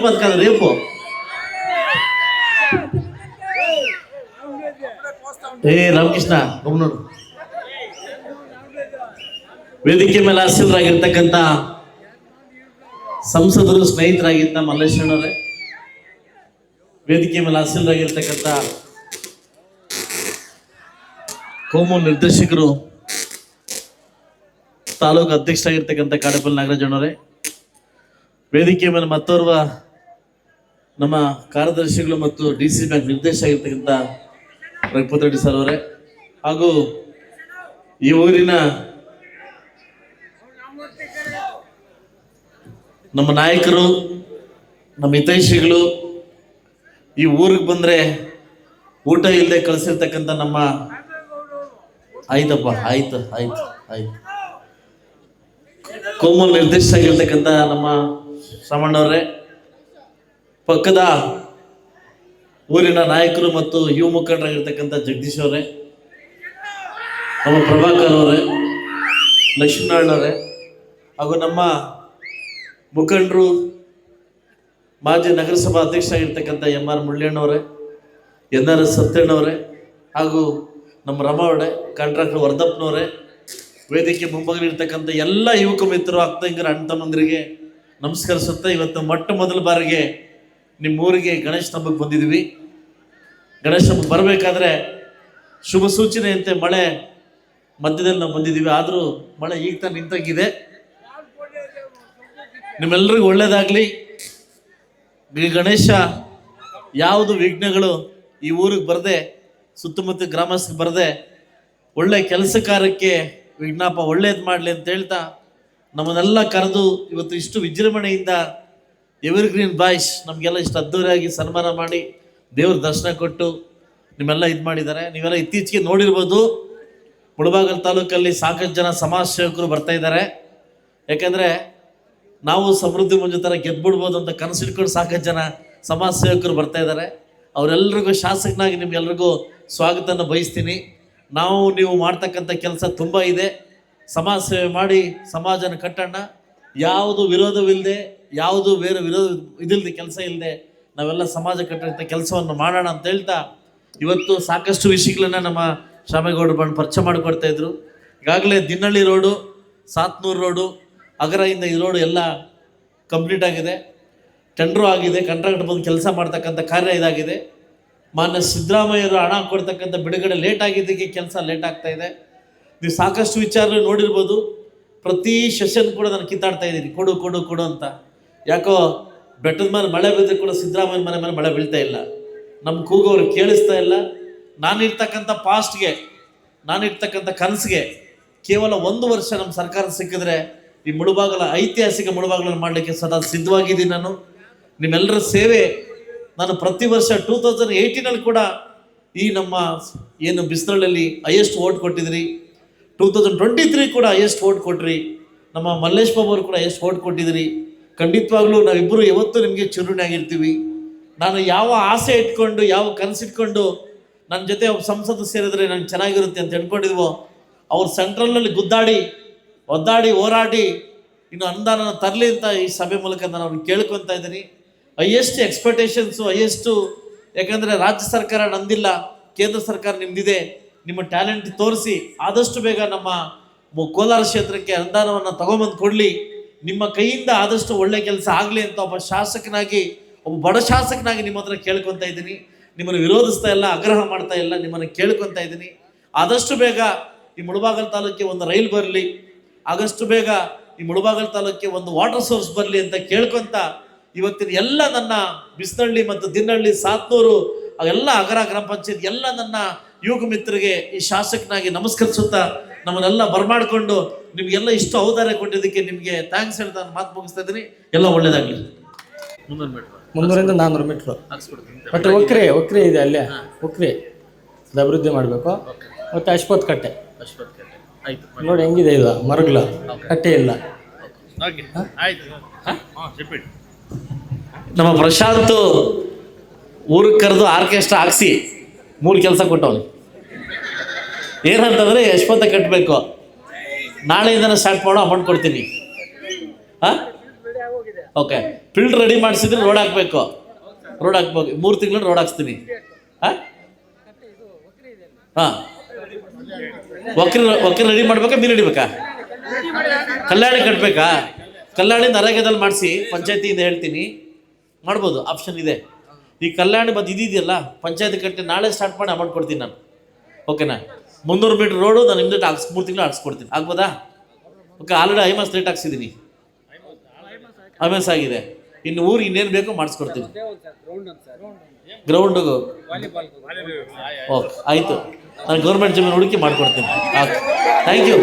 Rape ಅಂತ rape. Ramakrishna ಗಮನೋಡು. ವೇದಿಕೆ ಮೇಲೆ ಆಸೀನರಾಗಿರ್ತಕ್ಕಂಥ ಸಂಸದರು, ಸ್ನೇಹಿತರಾಗಿದ್ದ ಮಲ್ಲೇಶ್ವರನವರೇ, ವೇದಿಕೆ ಮೇಲೆ ಆಸೀನರಾಗಿರ್ತಕ್ಕಂಥ ಕೋಮು ನಿರ್ದೇಶಕರು, ತಾಲೂಕು ಅಧ್ಯಕ್ಷರಾಗಿರ್ತಕ್ಕಂಥ ಕಾಡೇಪಲ್ಲಿ ನಾಗರಾಜಣ್ಣವರೇ, ವೇದಿಕೆ ಮೇಲೆ ಮತ್ತೋರ್ವ ನಮ್ಮ ಕಾರ್ಯದರ್ಶಿಗಳು ಮತ್ತು DC ಬ್ಯಾಂಕ್ ನಿರ್ದೇಶಕ ಆಗಿರ್ತಕ್ಕಂಥ ರಘುಪತಿ ರೆಡ್ಡಿ ಸರ್ ಅವರೇ, ಹಾಗೂ ಈ ಊರಿನ ನಮ್ಮ ನಾಯಕರು, ನಮ್ಮ ಹಿತೈಷಿಗಳು, ಈ ಊರಿಗೆ ಬಂದರೆ ಊಟ ಇಲ್ಲದೆ ಕಳಿಸಿರ್ತಕ್ಕಂಥ ನಮ್ಮ ಆಯ್ತಪ್ಪ ಆಯ್ತು ಆಯ್ತು ಆಯ್ತು ಕೋಮು ನಿರ್ದೇಶಕ ಆಗಿರ್ತಕ್ಕಂಥ ನಮ್ಮ ಶ್ರಮಣ್ಣವರೇ, ಪಕ್ಕದ ಊರಿನ ನಾಯಕರು ಮತ್ತು ಯುವ ಮುಖಂಡರಾಗಿರ್ತಕ್ಕಂಥ ಜಗದೀಶ್ ಅವರೇ, ನಮ್ಮ ಪ್ರಭಾಕರ್ ಅವರೇ, ಲಕ್ಷ್ಮೀನಾರಾಯಣವರೇ, ಹಾಗೂ ನಮ್ಮ ಮುಖಂಡರು ಮಾಜಿ ನಗರಸಭಾ ಅಧ್ಯಕ್ಷರಾಗಿರ್ತಕ್ಕಂಥ MR ಮುಳ್ಳಣ್ಣವರೇ, NRS ಸತ್ಯಣ್ಣವರೇ, ಹಾಗೂ ನಮ್ಮ ರಮಾವಡೆ ಕಾಂಟ್ರಾಕ್ಟರ್ ವರ್ಧಪ್ಪನವರೇ, ವೇದಿಕೆ ಮುಂಭಾಗದಲ್ಲಿರ್ತಕ್ಕಂಥ ಎಲ್ಲ ಯುವಕ ಮಿತ್ರರು, ಅಕ್ಕಂಗರ ಅಣ್ಣ ತಮ್ಮಂದಿರಿಗೆ ನಮಸ್ಕರಿಸುತ್ತಾ, ಇವತ್ತು ಮೊಟ್ಟ ಮೊದಲ ಬಾರಿಗೆ ನಿಮ್ಮ ಊರಿಗೆ ಗಣೇಶ ಹಬ್ಬಕ್ಕೆ ಬಂದಿದ್ದೀವಿ. ಗಣೇಶ ಹಬ್ಬಕ್ಕೆ ಬರಬೇಕಾದ್ರೆ ಶುಭ ಸೂಚನೆಯಂತೆ ಮಳೆ ಮಧ್ಯದಲ್ಲಿ ನಾವು ಬಂದಿದ್ದೀವಿ. ಆದರೂ ಮಳೆ ಈಗ ತಾನು ನಿಂತಾಗಿದೆ. ನಿಮ್ಮೆಲ್ಲರಿಗೂ ಒಳ್ಳೇದಾಗಲಿ. ಈ ಗಣೇಶ ಯಾವುದು ವಿಘ್ನಗಳು ಈ ಊರಿಗೆ ಬರದೆ, ಸುತ್ತಮುತ್ತ ಗ್ರಾಮಸ್ಥರಿಗೆ ಬರದೆ, ಒಳ್ಳೆ ಕೆಲಸ ಕಾರ್ಯಕ್ಕೆ ವಿಜ್ಞಾಪ ಒಳ್ಳೇದು ಮಾಡಲಿ ಅಂತ ಹೇಳ್ತಾ, ನಮ್ಮನ್ನೆಲ್ಲ ಕರೆದು ಇವತ್ತು ಇಷ್ಟು ವಿಜೃಂಭಣೆಯಿಂದ ಎವರ್ ಗ್ರೀನ್ ಬಾಯ್ಸ್ ನಮಗೆಲ್ಲ ಇಷ್ಟು ಅದ್ದೂರಿಯಾಗಿ ಸನ್ಮಾನ ಮಾಡಿ ದೇವ್ರ ದರ್ಶನ ಕೊಟ್ಟು ನಿಮ್ಮೆಲ್ಲ ಇದು ಮಾಡಿದ್ದಾರೆ. ನೀವೆಲ್ಲ ಇತ್ತೀಚೆಗೆ ನೋಡಿರ್ಬೋದು, ಮುಳಬಾಗಿಲು ತಾಲೂಕಲ್ಲಿ ಸಾಕಷ್ಟು ಜನ ಸಮಾಜ ಸೇವಕರು ಬರ್ತಾ ಇದ್ದಾರೆ. ಯಾಕೆಂದರೆ ನಾವು ಸಮೃದ್ಧಿ ಮಂಜು ಥರ ಗೆದ್ಬಿಡ್ಬೋದು ಅಂತ ಕನಸಿಟ್ಕೊಂಡು ಸಾಕಷ್ಟು ಜನ ಸಮಾಜ ಸೇವಕರು ಬರ್ತಾ ಇದ್ದಾರೆ. ಅವರೆಲ್ಲರಿಗೂ ಶಾಸಕನಾಗಿ ನಿಮ್ಗೆಲ್ರಿಗೂ ಸ್ವಾಗತನ ಬಯಸ್ತೀನಿ. ನೀವು ಮಾಡ್ತಕ್ಕಂಥ ಕೆಲಸ ತುಂಬ ಇದೆ. ಸಮಾಜ ಸೇವೆ ಮಾಡಿ ಸಮಾಜನ ಕಟ್ಟೋಣ. ಯಾವುದು ವಿರೋಧವಿಲ್ಲದೆ, ಯಾವುದು ಬೇರೆ ಇದಿಲ್ಲದೆ, ಕೆಲಸ ಇಲ್ಲದೆ ನಾವೆಲ್ಲ ಸಮಾಜ ಕಟ್ಟಂಥ ಕೆಲಸವನ್ನು ಮಾಡೋಣ ಅಂತ ಹೇಳ್ತಾ, ಇವತ್ತು ಸಾಕಷ್ಟು ವಿಷಯಗಳನ್ನ ನಮ್ಮ ಶಾಮೇಗೌಡರು ಬಂದು ಪರಿಚಯ ಮಾಡಿಕೊಡ್ತಾ ಇದ್ರು. ಈಗಾಗಲೇ ದಿನ್ನಳ್ಳಿ ರೋಡು, ಸಾತ್ನೂರು ರೋಡು, ಅಗರದಿಂದ ಈ ರೋಡು ಎಲ್ಲ ಕಂಪ್ಲೀಟ್ ಆಗಿದೆ, ಟೆಂಡ್ರು ಆಗಿದೆ, ಕಾಂಟ್ರಾಕ್ಟ್ ಬಂದು ಕೆಲಸ ಮಾಡ್ತಕ್ಕಂಥ ಕಾರ್ಯ ಇದಾಗಿದೆ. ಮಾನ್ಯ ಸಿದ್ದರಾಮಯ್ಯರು ಹಣ ಕೊಡ್ತಕ್ಕಂಥ ಬಿಡುಗಡೆ ಲೇಟ್ ಆಗಿದ್ದಕ್ಕೆ ಕೆಲಸ ಲೇಟ್ ಆಗ್ತಾ ಇದೆ. ನೀವು ಸಾಕಷ್ಟು ವಿಚಾರಗಳು ನೋಡಿರ್ಬೋದು. ಪ್ರತಿ ಸೆಷನ್ ಕೂಡ ನಾನು ಕಿತ್ತಾಡ್ತಾ ಇದ್ದೀನಿ, ಕೊಡು ಕೊಡು ಕೊಡು ಅಂತ. ಯಾಕೋ ಬೆಟ್ಟದ ಮೇಲೆ ಮಳೆ ಬಿದ್ದರೆ ಕೂಡ ಸಿದ್ದರಾಮಯ್ಯ ಮನೆ ಮೇಲೆ ಮಳೆ ಬೀಳ್ತಾ ಇಲ್ಲ, ನಮ್ಮ ಕೂಗೋರು ಕೇಳಿಸ್ತಾ ಇಲ್ಲ. ನಾನಿರ್ತಕ್ಕಂಥ ಪಾಸ್ಟ್ಗೆ, ನಾನಿರ್ತಕ್ಕಂಥ ಕನಸಿಗೆ ಕೇವಲ 1 ವರ್ಷ ನಮ್ಮ ಸರ್ಕಾರ ಸಿಕ್ಕಿದ್ರೆ ಈ ಮುಳುಬಾಗಲ ಐತಿಹಾಸಿಕ ಮುಳುಬಾಗಲನ್ನು ಮಾಡಲಿಕ್ಕೆ ಸದಾ ಸಿದ್ಧವಾಗಿದ್ದೀನಿ. ನಿಮ್ಮೆಲ್ಲರ ಸೇವೆ ನಾನು ಪ್ರತಿ ವರ್ಷ 2018 ಕೂಡ ಈ ನಮ್ಮ ಏನು ಬಿಸ್ನಳ್ಳಿ ಹೈಯೆಸ್ಟ್ ವೋಟ್ ಕೊಟ್ಟಿದ್ರಿ, 2023 ಕೂಡ ಹೈಯೆಸ್ಟ್ ವೋಟ್ ಕೊಟ್ರಿ, ನಮ್ಮ ಮಲ್ಲೇಶ್ ಬಾಬು ಅವರು ಕೂಡ ಹೈಯೆಸ್ಟ್ ವೋಟ್ ಕೊಟ್ಟಿದ್ರಿ. ಖಂಡಿತವಾಗ್ಲೂ ನಾವಿಬ್ಬರು ಯಾವತ್ತೂ ನಿಮಗೆ ಚಿರುಣಿ ಆಗಿರ್ತೀವಿ. ನಾನು ಯಾವ ಆಸೆ ಇಟ್ಕೊಂಡು, ಯಾವ ಕನಸಿಟ್ಕೊಂಡು ನನ್ನ ಜೊತೆ ಒಬ್ಬ ಸಂಸತ್ತು ಸೇರಿದ್ರೆ ನಂಗೆ ಚೆನ್ನಾಗಿರುತ್ತೆ ಅಂತ ಹೇಳ್ಕೊಂಡಿದ್ವೋ, ಅವ್ರು ಸೆಂಟ್ರಲ್ನಲ್ಲಿ ಗುದ್ದಾಡಿ ಒದ್ದಾಡಿ ಹೋರಾಡಿ ಇನ್ನು ಅನುದಾನ ತರಲಿ ಅಂತ ಈ ಸಭೆ ಮೂಲಕ ನಾನು ಅವ್ರಿಗೆ ಕೇಳ್ಕೊತಾ ಇದ್ದೀನಿ. Highest expectations, highest. ಯಾಕಂದರೆ ರಾಜ್ಯ ಸರ್ಕಾರ ನಂದಿಲ್ಲ, ಕೇಂದ್ರ ಸರ್ಕಾರ ನಿಮ್ದಿದೆ. ನಿಮ್ಮ ಟ್ಯಾಲೆಂಟ್ ತೋರಿಸಿ ಆದಷ್ಟು ಬೇಗ ನಮ್ಮ ಕೋಲಾರ ಕ್ಷೇತ್ರಕ್ಕೆ ಅನುದಾನವನ್ನು ತಗೊಂಬಂದು ಕೊಡಲಿ. ನಿಮ್ಮ ಕೈಯಿಂದ ಆದಷ್ಟು ಒಳ್ಳೆ ಕೆಲಸ ಆಗಲಿ ಅಂತ ಒಬ್ಬ ಶಾಸಕನಾಗಿ, ಒಬ್ಬ ಬಡ ಶಾಸಕನಾಗಿ ನಿಮ್ಮ ಹತ್ರ ಕೇಳ್ಕೊತಾ ಇದ್ದೀನಿ. ನಿಮ್ಮನ್ನು ವಿರೋಧಿಸ್ತಾ ಇಲ್ಲ, ಆಗ್ರಹ ಮಾಡ್ತಾ ಇಲ್ಲ, ನಿಮ್ಮನ್ನು ಕೇಳ್ಕೊತಾ ಇದ್ದೀನಿ. ಆದಷ್ಟು ಬೇಗ ಈ ಮುಳಬಾಗಿಲು ತಾಲೂಕಿಗೆ ಒಂದು ರೈಲು ಬರಲಿ, ಆದಷ್ಟು ಬೇಗ ಈ ಮುಳಬಾಗಿಲು ತಾಲೂಕಿಗೆ ಒಂದು ವಾಟರ್ ಸೋರ್ಸ್ ಬರಲಿ ಅಂತ ಕೇಳ್ಕೊತ, ಇವತ್ತಿನ ಎಲ್ಲ ನನ್ನ ಬಿಸ್ನಳ್ಳಿ ಮತ್ತು ದಿನ್ನಳ್ಳಿ, ಸಾತ್ನೂರು, ಎಲ್ಲ ಅಗರ ಗ್ರಾಮ ಪಂಚಾಯತ್ ಎಲ್ಲ ನನ್ನ ಯುವಕ ಮಿತ್ರರಿಗೆ ಈ ಶಾಸಕನಾಗಿ ನಮಸ್ಕರಿಸುತ್ತಾ, ನಮ್ಮನ್ನೆಲ್ಲ ಬರಮಾಡಿಕೊಂಡು ನಿಮಗೆಲ್ಲ ಇಷ್ಟು ಔದಾರ್ಯ ಕೊಟ್ಟಿದ್ದಕ್ಕೆ ನಿಮಗೆ ಥ್ಯಾಂಕ್ಸ್ ಹೇಳ್ತಾ ನಾನು ಮಾತು ಮುಗಿಸ್ತಾ ಇದ್ದೀನಿ. ಎಲ್ಲ ಒಳ್ಳೇದಾಗಲಿ. 300 ರಿಂದ 400 ಮೀಟ್ರು ಬಟ್ ಒಕ್ರೆ ಇದೆ, ಅಲ್ಲೇ ಒಕ್ರೆ ಅಭಿವೃದ್ಧಿ ಮಾಡಬೇಕು. ಮತ್ತು ಅಶ್ವತ್ಥ ಕಟ್ಟೆ ನೋಡಿ ಹೆಂಗಿದೆ, ಇಲ್ಲ ಮರಗ್ಲ ಕಟ್ಟೆ ಇಲ್ಲ. ನಮ್ಮ ಪ್ರಶಾಂತ್ ಊರಿಗೆ ಕರೆದು ಆರ್ಕೆಸ್ಟ್ರಾ ಹಾಕ್ಸಿ 3 ಕೆಲಸ ಕೊಟ್ಟವನು. ಏನಂತಂದರೆ ಯಶವಂತ ಕಟ್ಟಬೇಕು, ನಾಳೆಯಿಂದನೇ ಸ್ಟಾರ್ಟ್ ಮಾಡೋ, ಅಮೌಂಟ್ ಕೊಡ್ತೀನಿ. ಓಕೆ, ಫೀಲ್ಡ್ ರೆಡಿ ಮಾಡಿಸಿದ್ರೆ ರೋಡ್ ಹಾಕ್ಬೇಕು. ರೋಡ್ ಹಾಕ್ಬೇಕು, 3 ತಿಂಗಳು ರೋಡ್ ಹಾಕ್ಸ್ತೀನಿ. ಹಾಂ ಹಾಂ, ಒಕ್ಕರಿ ರೆಡಿ ಮಾಡ್ಬೇಕಾ, ಮೀನು ಹಿಡಿಬೇಕಾ, ಕಲ್ಯಾಣಿ ಕಟ್ಟಬೇಕಾ? ಕಲ್ಯಾಣಿ ನರೇಗಾದಲ್ಲಿ ಮಾಡಿಸಿ, ಪಂಚಾಯತಿಯಿಂದ ಹೇಳ್ತೀನಿ ಮಾಡ್ಬೋದು, ಆಪ್ಷನ್ ಇದೆ. ಈ ಕಲ್ಯಾಣಿ ಮತ್ತು ಇದೆಯಲ್ಲ ಪಂಚಾಯತಿ ಕಟ್ಟಿ ನಾಳೆ ಸ್ಟಾರ್ಟ್ ಮಾಡಿ ಅಮೌಂಟ್ ಕೊಡ್ತೀನಿ ನಾನು. ಓಕೆನಾ? 300 ಮೀಟ್ರ್ ರೋಡು ನಾನು ನಿಮ್ದು 3 ತಿಂಗಳು ಹಾಕ್ಸ್ಕೊಡ್ತೀನಿ. ಆಗ್ಬೋದಾ? ಓಕೆ, ಆಲ್ರೆಡಿ ಐಮಾಸ್ ರೇಟ್ ಹಾಕ್ಸಿದ್ದೀನಿ, ಐಮಾಸ್ ಆಗಿದೆ. ಇನ್ನು ಊರಿಗೆ ಇನ್ನೇನು ಬೇಕೋ ಮಾಡಿಸ್ಕೊಡ್ತೀನಿ. ಗ್ರೌಂಡು ಓಕೆ, ಆಯಿತು, ನಾನು ಗೌರ್ಮೆಂಟ್ ಜಮೀನು ಹುಡುಕಿ ಮಾಡಿಕೊಡ್ತೀನಿ. Okay, thank you.